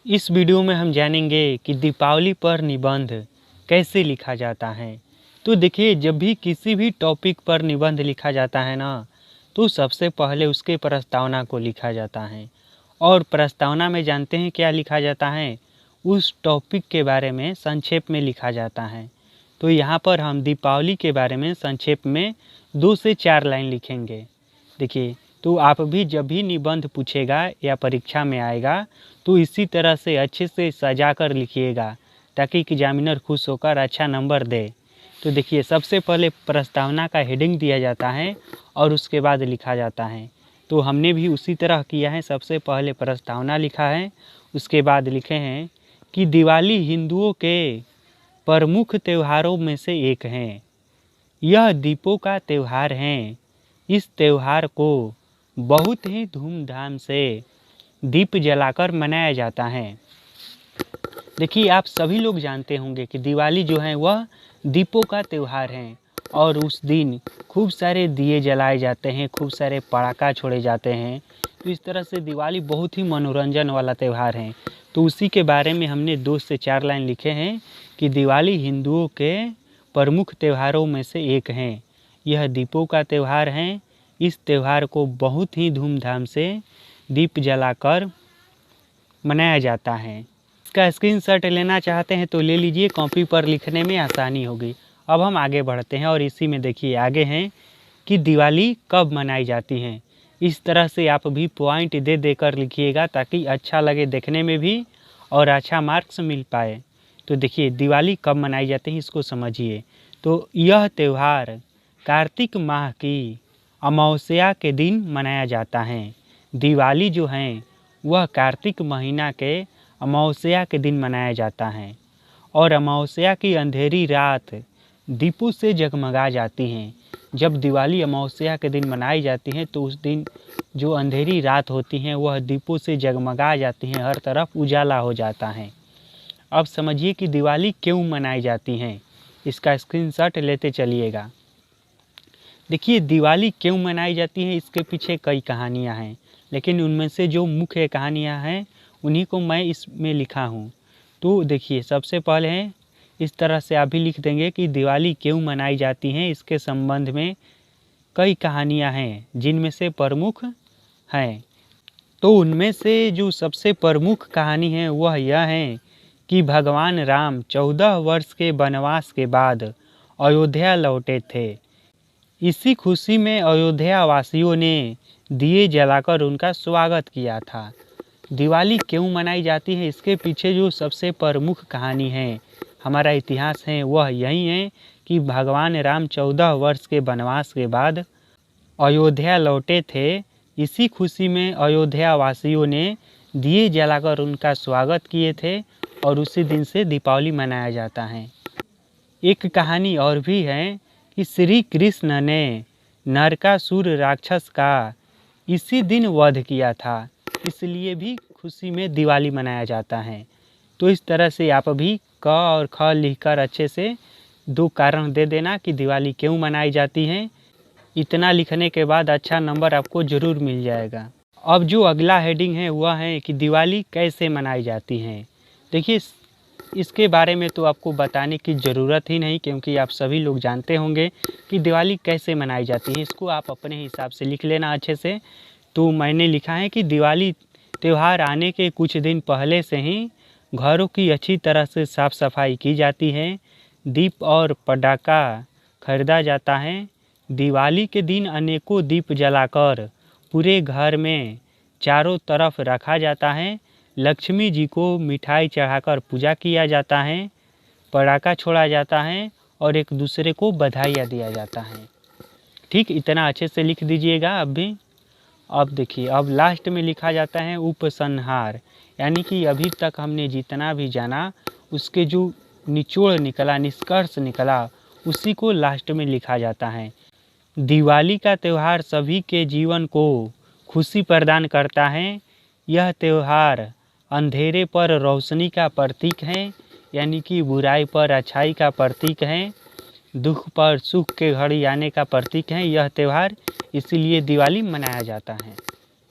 इस वीडियो में हम जानेंगे कि दीपावली पर निबंध कैसे लिखा जाता है। तो देखिए, जब भी किसी भी टॉपिक पर निबंध लिखा जाता है ना, तो सबसे पहले उसके प्रस्तावना को लिखा जाता है। और प्रस्तावना में जानते हैं क्या लिखा जाता है? उस टॉपिक के बारे में संक्षेप में लिखा जाता है। तो यहाँ पर हम दीपावली के बारे में संक्षेप में 2 से 4 लाइन लिखेंगे। देखिए, तो आप भी जब भी निबंध पूछेगा या परीक्षा में आएगा तो इसी तरह से अच्छे से सजा कर लिखिएगा, ताकि एग्जामिनर खुश होकर अच्छा नंबर दे। तो देखिए, सबसे पहले प्रस्तावना का हेडिंग दिया जाता है और उसके बाद लिखा जाता है। तो हमने भी उसी तरह किया है। सबसे पहले प्रस्तावना लिखा है, उसके बाद लिखे हैं कि दिवाली हिंदुओं के प्रमुख त्योहारों में से एक है। यह दीपों का त्यौहार है। इस त्यौहार को बहुत ही धूमधाम से दीप जलाकर मनाया जाता है। देखिए, आप सभी लोग जानते होंगे कि दिवाली जो है वह दीपों का त्यौहार है और उस दिन खूब सारे दिए जलाए जाते हैं, खूब सारे पटाखा छोड़े जाते हैं। तो इस तरह से दिवाली बहुत ही मनोरंजन वाला त्यौहार है। तो उसी के बारे में हमने 2 से 4 लाइन लिखे हैं कि दिवाली हिंदुओं के प्रमुख त्योहारों में से एक है। यह दीपों का त्यौहार है। इस त्यौहार को बहुत ही धूमधाम से दीप जलाकर मनाया जाता है। इसका स्क्रीनशॉट लेना चाहते हैं तो ले लीजिए, कॉपी पर लिखने में आसानी होगी। अब हम आगे बढ़ते हैं और इसी में देखिए आगे हैं कि दिवाली कब मनाई जाती है। इस तरह से आप भी पॉइंट दे देकर लिखिएगा, ताकि अच्छा लगे देखने में भी और अच्छा मार्क्स मिल पाए। तो देखिए, दिवाली कब मनाई जाती है इसको समझिए। तो यह त्यौहार कार्तिक माह की अमावस्या के दिन मनाया जाता है। दिवाली जो है वह कार्तिक महीना के अमावस्या के दिन मनाया जाता है और अमावस्या की अंधेरी रात दीपों से जगमगा जाती हैं। जब दिवाली अमावस्या के दिन मनाई जाती है तो उस दिन जो अंधेरी रात होती है वह दीपों से जगमगा जाती हैं, हर तरफ उजाला हो जाता है। अब समझिए कि दिवाली क्यों मनाई जाती है, इसका स्क्रीनशॉट लेते चलिएगा। देखिए, दिवाली क्यों मनाई जाती है इसके पीछे कई कहानियाँ हैं, लेकिन उनमें से जो मुख्य कहानियाँ हैं उन्हीं को मैं इसमें लिखा हूँ। तो देखिए, सबसे पहले है, इस तरह से आप भी लिख देंगे कि दिवाली क्यों मनाई जाती है। इसके संबंध में कई कहानियाँ हैं जिनमें से प्रमुख हैं। तो उनमें से जो सबसे प्रमुख कहानी है वह यह है कि भगवान राम 14 वर्ष के वनवास के बाद अयोध्या लौटे थे। इसी खुशी में अयोध्या वासियों ने दिए जलाकर उनका स्वागत किया था। दिवाली क्यों मनाई जाती है इसके पीछे जो सबसे प्रमुख कहानी है, हमारा इतिहास है, वह यही है कि भगवान राम 14 वर्ष के वनवास के बाद अयोध्या लौटे थे। इसी खुशी में अयोध्या वासियों ने दिए जलाकर उनका स्वागत किए थे और उसी दिन से दीपावली मनाया जाता है। एक कहानी और भी है कि श्री कृष्ण ने नरकासुर राक्षस का इसी दिन वध किया था, इसलिए भी खुशी में दिवाली मनाया जाता है। तो इस तरह से आप भी क और ख लिखकर अच्छे से 2 कारण दे देना कि दिवाली क्यों मनाई जाती है। इतना लिखने के बाद अच्छा नंबर आपको ज़रूर मिल जाएगा। अब जो अगला हेडिंग है वह है कि दिवाली कैसे मनाई जाती है। देखिए, इसके बारे में तो आपको बताने की ज़रूरत ही नहीं, क्योंकि आप सभी लोग जानते होंगे कि दिवाली कैसे मनाई जाती है। इसको आप अपने हिसाब से लिख लेना अच्छे से। तो मैंने लिखा है कि दिवाली त्यौहार आने के कुछ दिन पहले से ही घरों की अच्छी तरह से साफ़ सफाई की जाती है। दीप और पटाखा खरीदा जाता है। दिवाली के दिन अनेकों दीप जलाकर पूरे घर में चारों तरफ रखा जाता है। लक्ष्मी जी को मिठाई चढ़ाकर पूजा किया जाता है। पटाखा छोड़ा जाता है और एक दूसरे को बधाइयाँ दिया जाता है। ठीक, इतना अच्छे से लिख दीजिएगा अब भी। अब देखिए, अब लास्ट में लिखा जाता है उपसंहार, यानी कि अभी तक हमने जितना भी जाना उसके जो निचोड़ निकला, निष्कर्ष निकला, उसी को लास्ट में लिखा जाता है। दिवाली का त्यौहार सभी के जीवन को खुशी प्रदान करता है। यह त्यौहार अंधेरे पर रोशनी का प्रतीक है, यानी कि बुराई पर अच्छाई का प्रतीक है। दुख पर सुख के घड़ी आने का प्रतीक है यह त्यौहार, इसीलिए दिवाली मनाया जाता है।